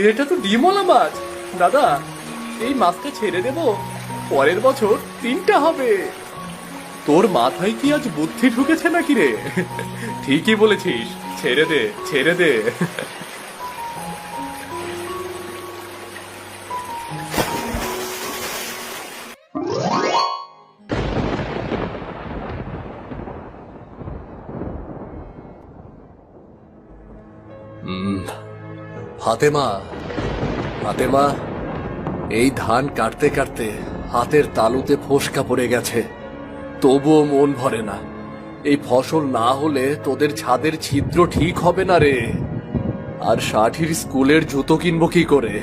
এটা তো ডিমওয়ালা মাছ। দাদা, এই মাছটা ছেড়ে দেব, পরের বছর 3টা হবে। তোর মাথায় কি আজ বুদ্ধি ঢুকেছে নাকি রে? ঠিকই বলেছিস, ছেড়ে দে ছেড়ে দে। ফাতেমা, ফাতেমা, এই ধান কাটতে কাটতে হাতের তালুতে ফোসকা পড়ে গেছে, তবুও মন ভরে না। এই ফসল না হলে তোদের ছাদের ছিদ্র ঠিক হবে না রে। আর ষাঠির স্কুলের জুতো কিনবো কি করে?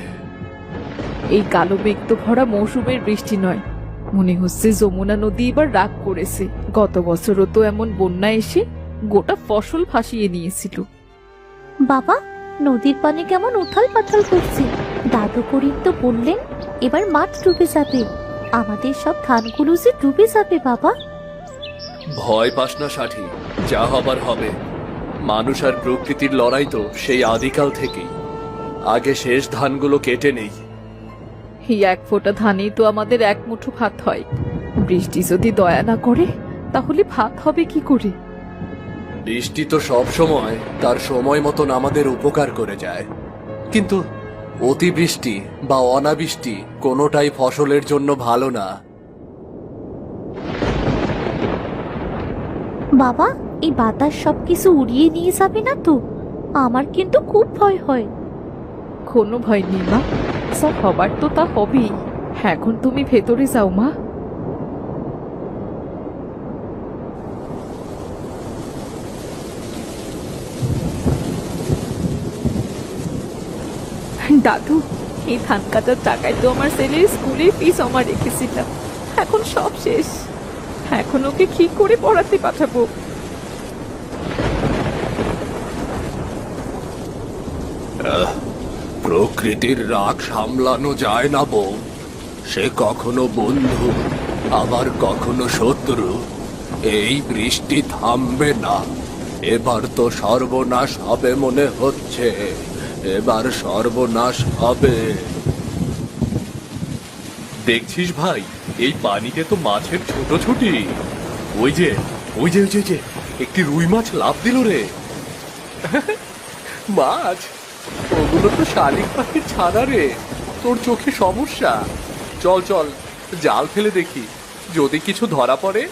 এই কালো মেঘ তো ভরা মৌসুমের বৃষ্টি নয়, মনে হচ্ছে যমুনা নদী এবার রাগ করেছে। গত বছরও তো এমন বন্যা এসে গোটা ফসল ভাসিয়ে নিয়েছিল। বাবা, নদীর পানি কেমন উথাল পাথাল করছে। দাদু করিম তো বললেন এবার মাঠ ডুবে যাবে, আমাদের সব ধানগুলো যে ডুবে যাবে। বাবা, ভয় পাস না ষাঠি, যা হবার হবে। মানুষ আর প্রকৃতির লড়াই তো সেই আদিকাল থেকেই। আগে শেষ ধানগুলো কেটে নেই। এই এক ফোঁটা ধানেই তো আমাদের এক মুঠো ভাত হয়। বৃষ্টি যদি দয়া না করে তাহলে ভাত হবে কি করে? বৃষ্টি তো সব সময় তার সময় মতন আমাদের উপকার করে যায়, কিন্তু অতিবৃষ্টি বা অনাবৃষ্টি কোনোটাই ফসলের জন্য ভালো না। বাবা, এই বাতাস সবকিছু উড়িয়ে নিয়ে যাবে না তো? আমার কিন্তু খুব ভয় হয়। কোনো ভয় নেই মা, যা হবার তো তা হবেই। এখন তুমি ভেতরে যাও মা। দাদু, এই ধান কাটার টাকায় তো আমার ছেলের স্কুলের ফি জমা রেখেছিলাম, এখন সব শেষ। এখন ওকে কি করে পড়াতে পাঠাবো? প্রকৃতির রাগ সামলানো যায় না বউ। সে কখনো বন্ধু, আবার কখনো শত্রু। এই বৃষ্টি থামবে না। এবার তো সর্বনাশ হবে মনে হচ্ছে, এবার সর্বনাশ হবে। দেখছিস ভাই, এই পানিতে তো মাছের ছোট ছুটি। ওই যে ওই যে ওই যে ওই যে, একটি রুই মাছ লাফ দিল রে। মাছ? ওগুলো তো শালিক পাখির ছানা রে। তোর চোখে সমস্যা। চল চল, জাল ফেলে দেখি, যদি কিছু ধরা পড়ে।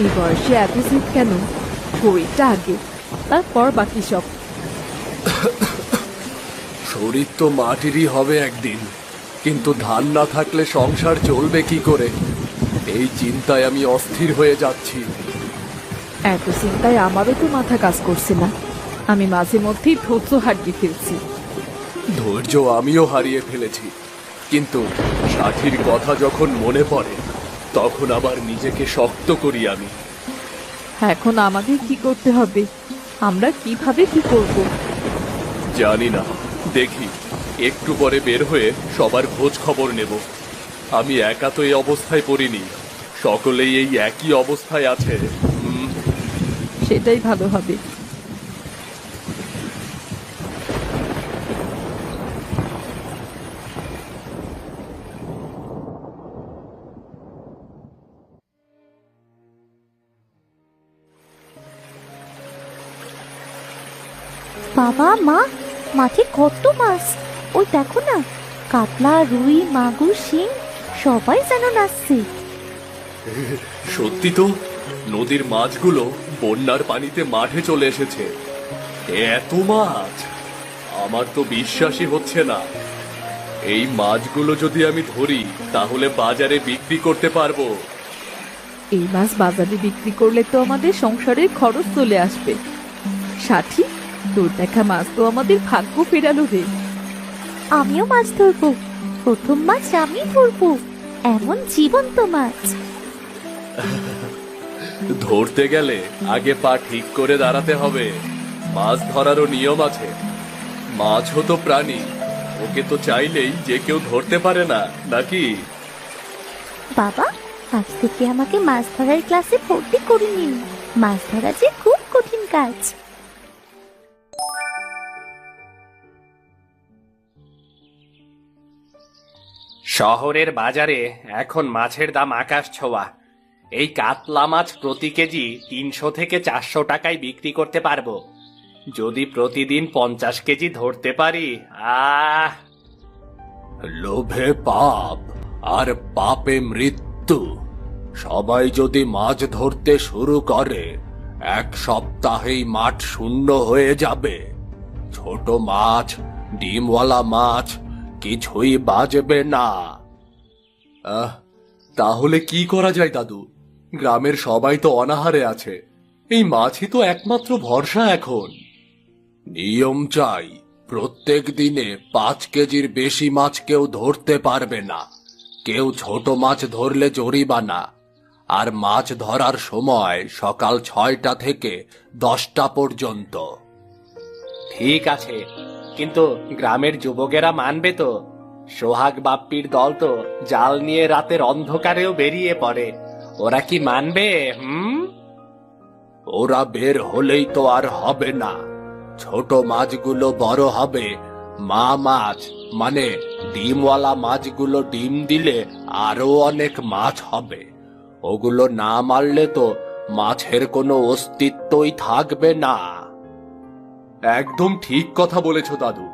এই বয়সে এত জিদ কেন? শরীরটা আগে, তারপর বাকি সব। শরীর তো মাটিরই হবে একদিন, কিন্তু ধান না থাকলে সংসার চলবে কি করে? এই চিন্তায় আমি অস্থির হয়ে যাচ্ছি। এত চিন্তায় আমারও তো মাথা কাজ করছে না। আমি মাঝে মধ্যেই ধৈর্য হারিয়ে ফেলছি। ধৈর্য আমিও হারিয়ে ফেলেছি, কিন্তু ষাঠির কথা যখন মনে পড়ে তখন আবার নিজেকে শক্ত করি আমি। এখন আমাদের কি করতে হবে? আমরা কিভাবে কি করব? জানি না, দেখি একটু পরে বের হয়ে সবার খোঁজ খবর নেব। আমি একা তো এই অবস্থায় পড়িনি, সকলেই এই একই অবস্থায় আছে। সেটাই ভালো হবে। বাবা, মা, মাঠে কত মাছ! ওই দেখো না, কাতলা, রুই, মাগুর, শিং সবাই যেন নাচছে। সত্যি তো, নদীর মাছগুলো বন্যার পানিতে মাঠে চলে এসেছে। এত মাছ! আমার তো বিশ্বাসই হচ্ছে না। এই মাছগুলো যদি আমি ধরি তাহলে বাজারে বিক্রি করতে পারবো। এই মাছ বাজারে বিক্রি করলে তো আমাদের সংসারের খরচ চলে আসবে। ষাঠি, তোর দেখা মাছ তো আমাদের ভাগ্য ফেরালো রে। আমিও মাছ ধরবো, প্রথম মাছ আমি ধরবো, এমন জীবন্ত মাছ। ধরতে গেলে আগে পা ঠিক করে দাঁড়াতে হবে। মাছ ধরারও নিয়ম আছে। মাছ হতো প্রাণী, ওকে তো চাইলেই যে কেউ ধরতে পারে না, নাকি? বাবা, আজ থেকে আমাকে মাছ ধরার ক্লাসে ভর্তি করে নিন। মাছ ধরা যে খুব কঠিন কাজ। শহরের বাজারে এখন মাছের দাম আকাশ ছোঁয়া। এই কাতলা মাছ প্রতি কেজি 300 থেকে 400 টাকায় বিক্রি করতে পারবো। যদি প্রতিদিন 50 কেজি ধরতে পারি, আহ লোভে পাপ আর পাপে মৃত্যু। সবাই যদি মাছ ধরতে শুরু করে, এক সপ্তাহেই মাঠ শূন্য হয়ে যাবে। ছোট মাছ, ডিমওয়ালা মাছ কিছুই বাজবে না। তাহলে কি করা যায় দাদু? গ্রামের সবাই তো অনাহারে আছে, এই মাছই তো একমাত্র ভরসা এখন। নিয়ম চাই, প্রত্যেক দিনে 5 কেজির বেশি মাছ কেউ ধরতে পারবে না। কেউ ছোট মাছ ধরলে জরিমানা। আর মাছ ধরার সময় সকাল 6টা থেকে 10টা পর্যন্ত। ঠিক আছে, কিন্তু গ্রামের যুবকেরা মানবে তো? সোহাগ বাপ্পির দল তো জাল নিয়ে রাতের অন্ধকারেও বেরিয়ে পড়ে। ওরা কি মানবে? ওরা বের হলেই তো আর হবে না। ছোট মাছগুলো বড় হবে, মা মাছ মানে ডিমওয়ালা মাছগুলো ডিম দিলে আরো অনেক মাছ হবে। ওগুলো না মারলে তো মাছের কোনো অস্তিত্বই থাকবে না। একদম ঠিক কথা বলেছ দাদু।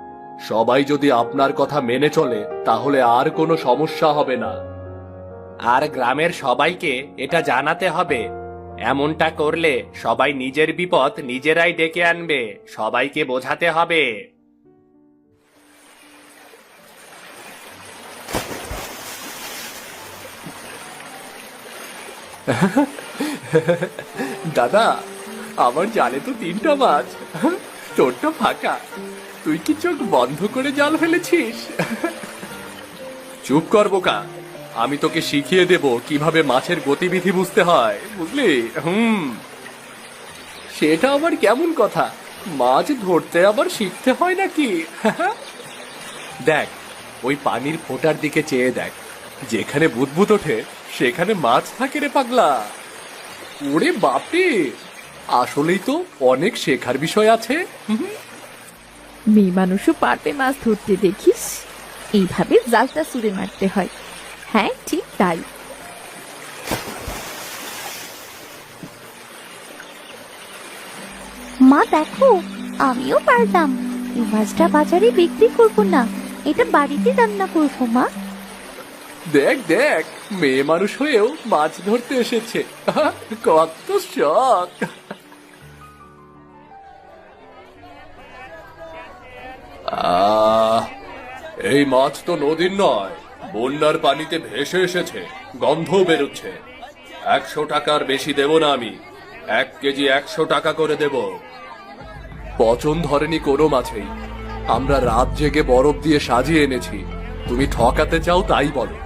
সবাই যদি আপনার কথা মেনে চলে, তাহলে আর কোনো সমস্যা হবে না। আর গ্রামের সবাইকে এটা জানাতে হবে। এমনটা করলে সবাই নিজের বিপদ নিজেরাই ডেকে আনবে। সবাইকে বোঝাতে হবে। দাদা, আমার জালে তো 3টা মাছ, তোরটা ফাঁকা। তুই কি চোখ বন্ধ করে জাল ফেলেছিস? চুপ কর বোকা, আমি তোকে শিখিয়ে দেব কিভাবে মাছের গতিবিধি বুঝতে হয়, বুঝলি? সেটা আবার কেমন কথা? মাছ ধরতে আবার শিখতে হয় নাকি? দেখ, ওই পানির ফোঁটার দিকে চেয়ে দেখ। যেখানে বুদবুদ ওঠে সেখানে মাছ থাকে রে পাগলা। ওরে বাপরে, আসলেই তো অনেক শেখার বিষয় আছে। মেয়ে মানুষও পারবে মাছ ধরতে, দেখিস? এইভাবে জালটা ছুঁড়ে মারতে হয়। হ্যাঁ, ঠিক তাই। মা দেখো, আমিও পারলাম। এই মাছটা বাজারে বিক্রি করবো না, এটা বাড়িতে রান্না করবো মা। দেখ দেখ, মেয়ে মানুষ হয়েও মাছ ধরতে এসেছে, কত শখ। এই মাছ তো নদীর নয়, বন্যার পানিতে ভেসে এসেছে, গন্ধ বেরোচ্ছে। 100 টাকার বেশি দেব না আমি। 1 কেজি 100 টাকা করে দেব। পচন ধরেনি কোনো মাছেই। আমরা রাত জেগে বরফ দিয়ে সাজিয়ে এনেছি। তুমি ঠকাতে চাও তাই বলো।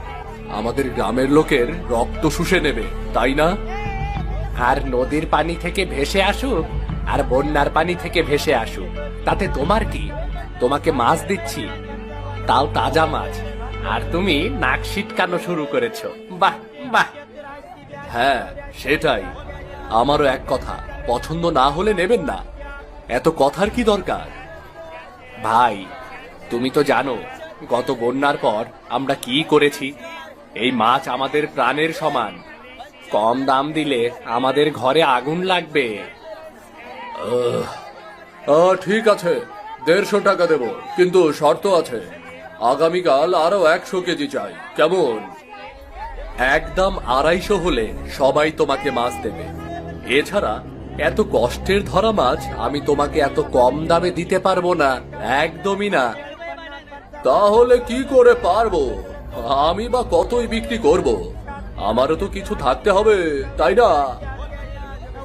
আমাদের গ্রামের লোকের রক্ত শুষে নেবে, তাই না? আর নদীর পানি থেকে ভেসে আসুক আর বন্যার পানি থেকে ভেসে আসুক, তাতে তোমার কি? তোমাকে মাছ দিচ্ছি, তাও তাজা মাছ, আর তুমি নাক সিটকানো শুরু করেছো। বাহ বাহ। হ্যাঁ, সেটাই। আমারও এক কথা, পছন্দ না হলে নেবেন না। এত কথার কি দরকার? ভাই, তুমি তো জানো গত বন্যার পর আমরা কি করেছি। এই মাছ আমাদের প্রাণের সমান। কম দাম দিলে আমাদের ঘরে আগুন লাগবে। ঠিক আছে, 150 টাকা দেব, কিন্তু শর্ত আছে। আগামীকাল আরো 100 কেজি চাই, কেমন? একদম 250 হলে সবাই তোমাকে মাছ দেবে। এছাড়া এত কষ্টের ধরা মাছ আমি তোমাকে এত কম দামে দিতে পারবো না, একদমই না। তাহলে কি করে পারবো? আমি বা কতই বিক্রি করব? আমারও তো কিছু থাকতে হবে, তাই না?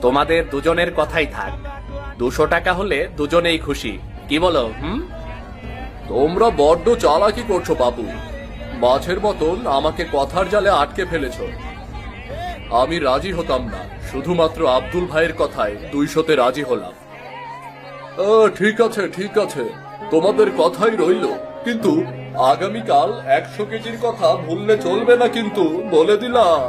তোমাদের দুজনের কথাই থাক। 200 টাকা হলে দুজনেই খুশি, কি বলো? তোমরা বড্ড চালাকি করছো বাবু। মাছের মতন আমাকে কথার জালে আটকে ফেলেছ। আমি রাজি হতাম না, শুধুমাত্র আব্দুল ভাইয়ের কথায় 200-তে রাজি হলাম। ঠিক আছে ঠিক আছে, তোমাদের কথাই রইল, কিন্তু আগামীকাল 100 কেজির কথা ভুললে চলবে না, কিন্তু বলে দিলাম।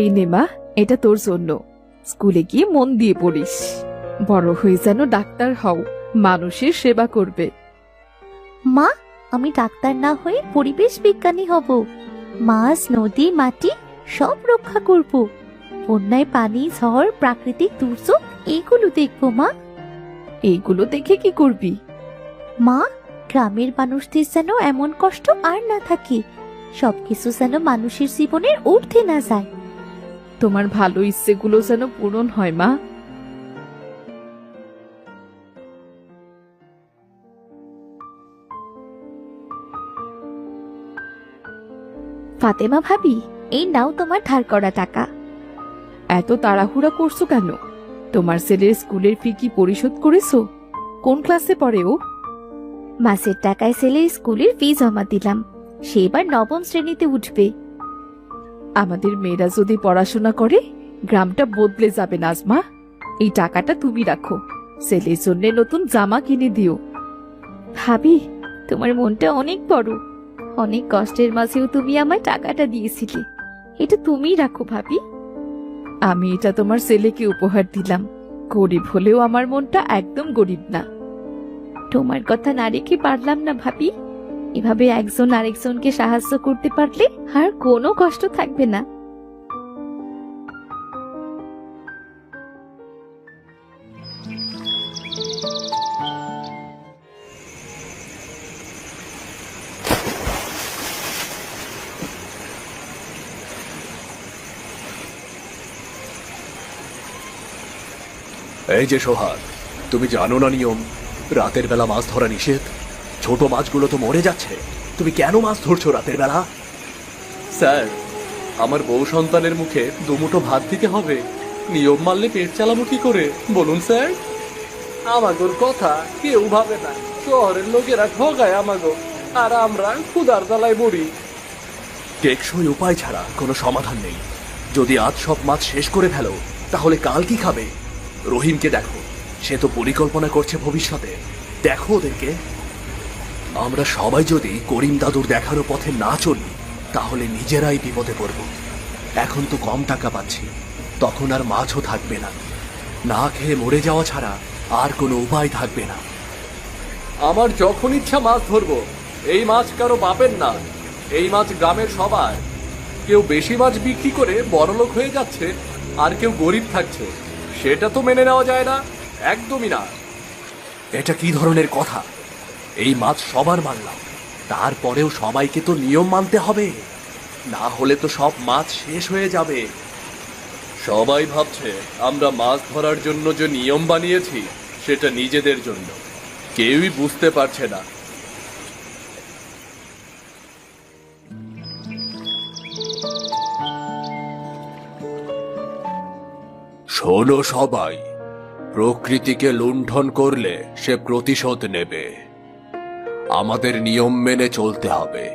এই নে মা, এটা তোর জন্য। স্কুলে গিয়ে মন দিয়ে পড়িস, বড় হয়ে যেন ডাক্তার হও, মানুষের সেবা করবে। মা, আমি ডাক্তার না হয়ে পরিবেশ বিজ্ঞানী হব। মাছ, নদী, মাটি সব রক্ষা করব। বন্যায় পানি, ঝড়, প্রাকৃতিক দুর্যোগ এগুলো দেখবো মা। এইগুলো দেখে কি করবি? মা, গ্রামের মানুষদের যেন এমন কষ্ট আর না থাকে, সবকিছু যেন মানুষের জীবনের ঊর্ধ্বে না যায়। তোমার ভালো ইচ্ছেগুলো যেন পূরণ হয় মা। ফাতেমা ভাবি, এই নাও তোমার ধার করা টাকা। এত তাড়াহুড়া করছো কেন? তোমার ছেলের স্কুলের ফি কি পরিশোধ করেছো? কোন ক্লাসে পড়ে ও? মাসের টাকায় ছেলের স্কুলের ফি জমা দিলাম, সে এবার নবম শ্রেণীতে উঠবে। আমাদের মেয়েরা যদি পড়াশোনা করে গ্রামটা বদলে যাবে নাজমা। এই টাকাটা তুমি রাখো, ছেলের জন্য নতুন জামা কিনে দিও। ভাবি, তোমার মনটা অনেক বড়। অনেক কষ্টের মাঝেও তুমি আমায় টাকাটা দিয়েছিলে, এটা তুমিই রাখো ভাবি। আমি এটা তোমার ছেলেকে উপহার দিলাম। গরিব হলেও আমার মনটা একদম গরিব না। তোমার কথা না রেখে পারলাম না ভাবি। এভাবে একজন আরেকজনকে সাহায্য করতে পারলে আর কোনো কষ্ট থাকবে না। এই যে সোহাগ, তুমি জানো না নিয়ম, রাতের বেলা মাছ ধরা নিষেধ। ছোট মাছগুলো তো মরে যাচ্ছে, তুমি কেন মাছ ধরছো রাতের বেলা? স্যার, আমার বউ সন্তানের মুখে দুমুঠো ভাত দিতে হবে, নিয়ম মানলে পেট চালাবো কি করে বলুন স্যার? আমাগোর কথা কেউ ভাবে না, শহরের লোকেরা ঠগায় আমাগো, আর আমরা ক্ষুধার জ্বালায় মরি। টেকসই উপায় ছাড়া কোনো সমাধান নেই। যদি আজ সব মাছ শেষ করে ফেলো, তাহলে কাল কি খাবে? রহিমকে দেখো, সে তো পরিকল্পনা করছে ভবিষ্যতে। দেখো ওদেরকে। আমরা সবাই যদি করিম দাদুর দেখানো পথে না চলি, তাহলে নিজেরাই বিপদে পড়ব। এখন তো কম টাকা পাচ্ছি, তখন আর মাছও থাকবে না। না খেয়ে মরে যাওয়া ছাড়া আর কোনো উপায় থাকবে না। আমার যখন ইচ্ছা মাছ ধরবো। এই মাছ কারো বাপের না, এই মাছ গ্রামের সবার। কেউ বেশি মাছ বিক্রি করে বড়লোক হয়ে যাচ্ছে, আর কেউ গরিব থাকছে। সেটা তো মেনে নেওয়া যায় না, একদমই না। এটা কি ধরনের কথা? এই মাছ সবার মানলাম, তারপরেও সবাইকে তো নিয়ম মানতে হবে, না হলে তো সব মাছ শেষ হয়ে যাবে। সবাই ভাবছে আমরা মাছ ধরার জন্য যে নিয়ম বানিয়েছি সেটা নিজেদের জন্য, কেউই বুঝতে পারছে না। শোনো সবাই, প্রকৃতিকে লুণ্ঠন করলে সে প্রতিশোধ নেবে। আমাদের নিয়ম মেনে চলতে হবে।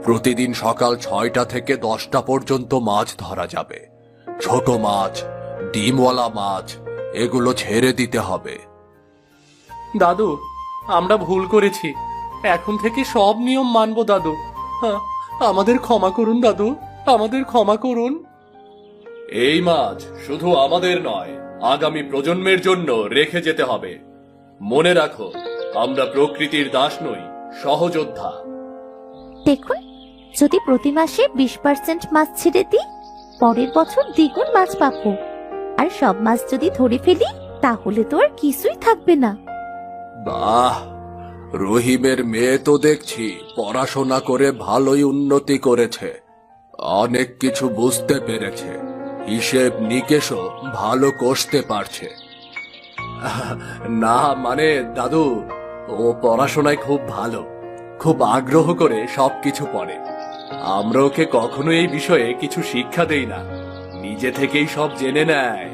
প্রতিদিন সকাল 6টা থেকে 10টা পর্যন্ত মাছ ধরা যাবে। ছোট মাছ, ডিমওয়ালা মাছ এগুলো ছেড়ে দিতে হবে। দাদু, আমরা ভুল করেছি, এখন থেকে সব নিয়ম মানবো দাদু। আমাদের ক্ষমা করুন দাদু, আমাদের ক্ষমা করুন। এই মাছ শুধু আমাদের নয়, আগামী প্রজন্মের জন্য রেখে যেতে হবে। মনে রাখো, আমরা প্রকৃতির দাস নই, সহযোদ্ধা। দেখুন, যদি প্রতি মাসে 20% মাছ ছেড়ে দিই, পরের বছর দ্বিগুণ মাছ পাবো। আর সব মাছ যদি ধরে ফেলি, তাহলে তো আর কিছুই থাকবে না। বাহ, রহিমের মেয়ে তো দেখছি পড়াশোনা করে ভালোই উন্নতি করেছে, অনেক কিছু বুঝতে পেরেছে, হিসেব নিকেশও ভালো কষতে পারছে। না মানে দাদু, ও পড়াশোনায় খুব ভালো, খুব আগ্রহ করে সবকিছু পড়ে। আমরা ওকে কখনো এই বিষয়ে কিছু শিক্ষা দেই না, নিজে থেকেই সব জেনে নেয়।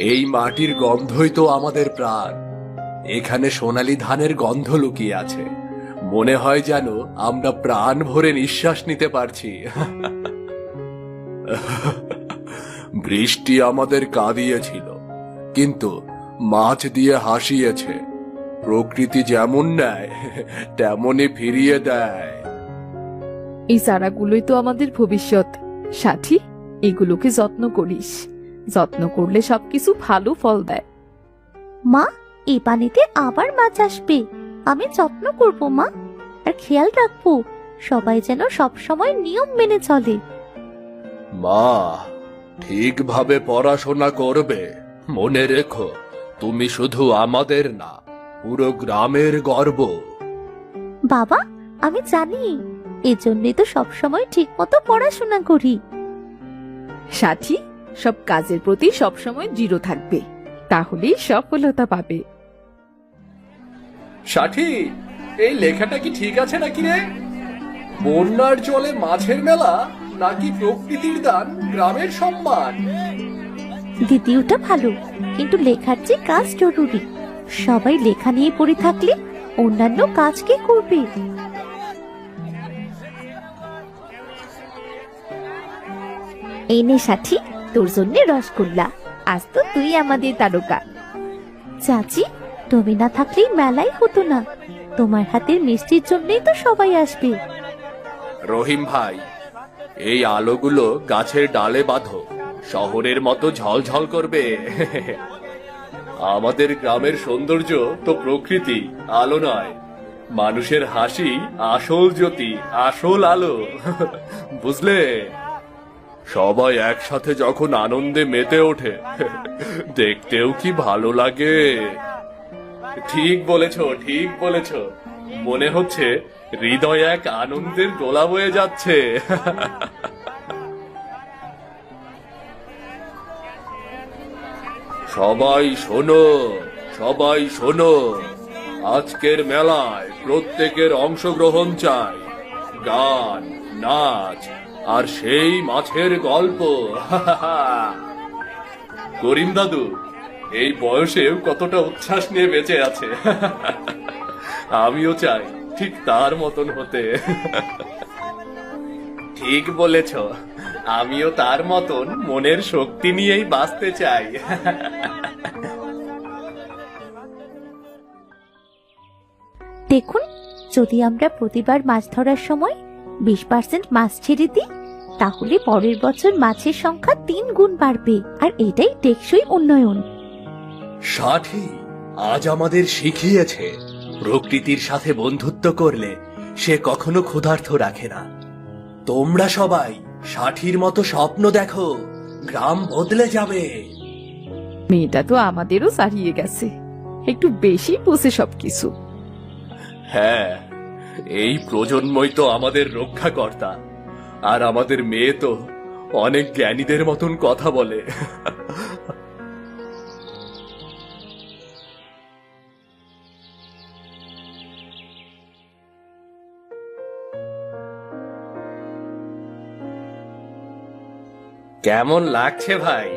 এই মাটির গন্ধই তো আমাদের প্রাণ। এখানে সোনালী ধানের গন্ধ লুকিয়ে আছে, মনে হয় যেন আমরা প্রাণ ভরে নিঃশ্বাস নিতে পারছি। বৃষ্টি আমাদের কাঁদিয়েছিল, কিন্তু মাছ দিয়ে হাসিয়েছে। প্রকৃতি যেমন নেয় তেমনই ফিরিয়ে দেয়। এই চারাগুলোই তো আমাদের ভবিষ্যৎ। সাথী, এগুলোকে যত্ন করিস। যত্ন করলে সবকিছু ভালো ফল দেয়। মা, এই পানিতে আবার মাছ আসবে। আমি যত্ন করব মা, আর খেয়াল রাখবো সবাই যেন সব সময় নিয়ম মেনে চলে। মা, ঠিকভাবে পড়াশোনা করবে। মনে রেখো, তুমি শুধু আমাদের না, পুরো গ্রামের গর্ব। বাবা, আমি জানি, এজন্যই তো সব সময় ঠিক মতো পড়াশোনা করি। সাথী, সব কাজের প্রতি সবসময় দৃঢ় থাকবে, তাহলেই সফলতা পাবে। সাথী, এই লেখাটা কি ঠিক আছে নাকি রে? বন্যার জলে মাছের মেলা নাকি প্রকৃতির দান গ্রামের সম্মান? দ্বিতীয়টা ভালো, কিন্তু লেখার যে কাজ জরুরি। সবাই লেখা নিয়ে পড়ে থাকলে অন্যান্য কাজ কে করবে? এই নে সাথী, তোর জন্য রসগোল্লা। আজ তো তুই আমাদের তারকা। চাচি, তুমি না থাকলেই মেলাই হতো না। তোমার হাতের মিষ্টির জন্যই তো সবাই আসবে। রহিম ভাই, এই আলোগুলো গাছের ডালে বাঁধো, শহরের মতো ঝলঝল করবে। আমাদের গ্রামের সৌন্দর্য তো প্রকৃতি, আলো নয়। মানুষের হাসি আসল জ্যোতি, আসল আলো। বুঝলে? সবাই একসাথে যখন আনন্দে মেতে ওঠে, দেখতেও কি ভালো লাগে। ঠিক বলেছ, ঠিক বলেছ। মনে হচ্ছে হৃদয় এক আনন্দের দোলা বয়ে যাচ্ছে। সবাই শোনো, সবাই শোনো, আজকের মেলায় প্রত্যেকের অংশগ্রহণ চাই। গান, নাচ আর সেই মাছের গল্প। করিম দাদু এই বয়সেও কতটা উচ্ছ্বাস নিয়ে বেঁচে আছে। আমিও চাই ঠিক তার মতন হতে। ঠিক বলেছ, আমিও তার মতন মনের শক্তি নিয়েই বাঁচতে চাই। দেখুন, যদি আমরা প্রতিবার মাছ ধরার সময় 20% মাছ ছেড়ে দিই, তাহলে পরের বছর মাছের সংখ্যা 3 গুণ বাড়বে। আর এটাই টেকসই উন্নয়ন। সাথী আজ আমাদের শিখিয়েছে, প্রকৃতির সাথে বন্ধুত্ব করলে সে কখনো ক্ষুধার্ত রাখে না। তোমরা সবাই সাথীর মতো স্বপ্ন দেখো, গ্রাম বদলে যাবে। মেয়েটা তো আমাদেরও ছাড়িয়ে গেছে, একটু বেশি বোঝে সবকিছু। হ্যাঁ, এই প্রজন্মই তো আমাদের রক্ষাকর্তা। আর আমাদের মেয়ে তো অনেক জ্ঞানীদের মতন কথা বলে। কেমন লাগছে ভাই?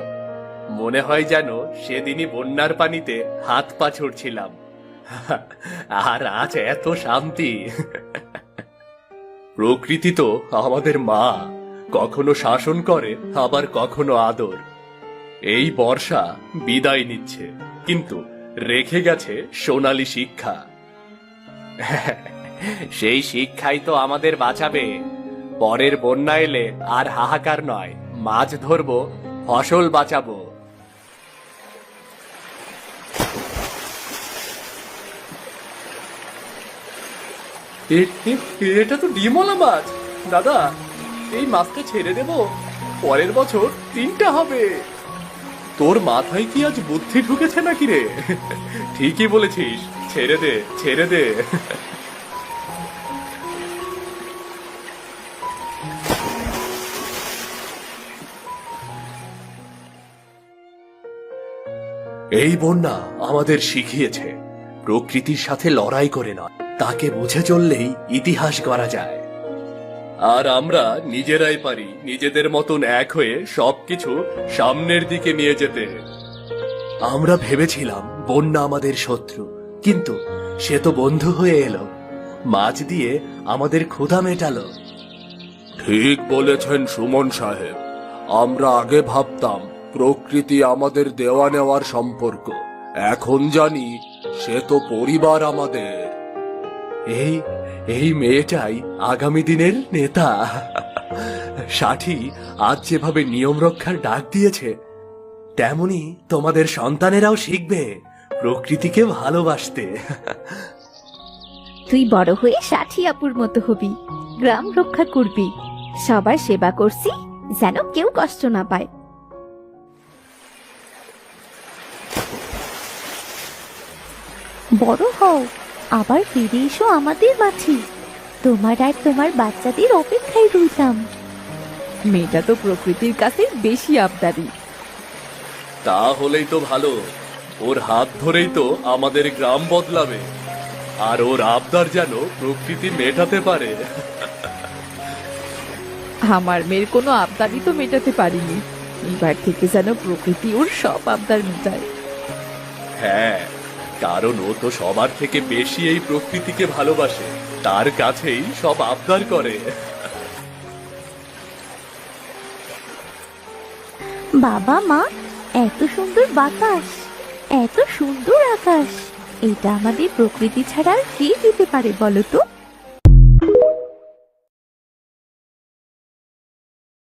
মনে হয় যেন সেদিনই বন্যার পানিতে হাত পা ছুড়ছিলাম। আর আজ এত শান্তি। প্রকৃতি তো আমাদের মা, কখনো শাসন করে আবার কখনো আদর। এই বর্ষা বিদায় নিচ্ছে, কিন্তু রেখে গেছে সোনালী শিক্ষা। সেই শিক্ষাই তো আমাদের বাঁচাবে। পরের বন্যা এলে আর হাহাকার নয়, মাছ ধরবো, ফসল বাঁচাবো। এটা তো ডিমওয়ালা মাছ। দাদা, এই মাছটা ছেড়ে দেব, পরের বছর 3টা হবে। তোর মাথায় কি আজ বুদ্ধি ঢুকেছে নাকি রে? ঠিকই বলেছিস, ছেড়ে দে, ছেড়ে দে। এই বন্যা আমাদের শিখিয়েছে, প্রকৃতির সাথে লড়াই করে নয়, তাকে বুঝে চললেই ইতিহাস গড়া যায়। আর আমরা নিজেরাই পারি নিজেদের মতন এক হয়ে সবকিছু সামনের দিকে নিয়ে যেতে। আমরা ভেবেছিলাম বন্যা আমাদের শত্রু, কিন্তু সে তো বন্ধু হয়ে এলো। মাছ দিয়ে আমাদের ক্ষুধা মেটালো। ঠিক বলেছেন সুমন সাহেব। আমরা আগে ভাবতাম প্রকৃতি আমাদের দেওয়া নেওয়ার সম্পর্ক, এখন জানি সে তো পরিবার আমাদের। এই এই মেয়েটাই আগামী দিনের নেতা। সাথী আজ যেভাবে নিয়ম রক্ষার ডাক দিয়েছে, তেমনি তোমাদের সন্তানেরাও শিখবে প্রকৃতিকে ভালোবাসতে। তুই বড় হয়ে সাথী আপুর মতো হবি, গ্রাম রক্ষা করবি, সবার সেবা করছি যেন কেউ কষ্ট না পায়। বড় হও, আবার ফিরে এসো আমাদের মাঠে। তোমার আর তোমার বাচ্চাদের অপেক্ষায় রইলাম। মেয়েটা তো প্রকৃতির কাছে বেশি আবদারি। তাহলেই তো ভালো, ওর হাত ধরেই তো আমাদের গ্রাম বদলাবে, আর ওর আবদার যেন প্রকৃতি মেটাতে পারে। আমার মেয়ের কোনো আবদারই তো মেটাতে পারিনি, এবার থেকে যেন প্রকৃতি ওর সব আবদার মেটায়। হ্যাঁ, কারণ ও তো সবার থেকে বেশি এই প্রকৃতিকে ভালোবাসে, তার কাছেই সব আবদার করে। বাবা মা, এত সুন্দর বাতাস, এত সুন্দর আকাশ, এটা আমাদের প্রকৃতি ছাড়া আর কে দিতে পারে বলো তো?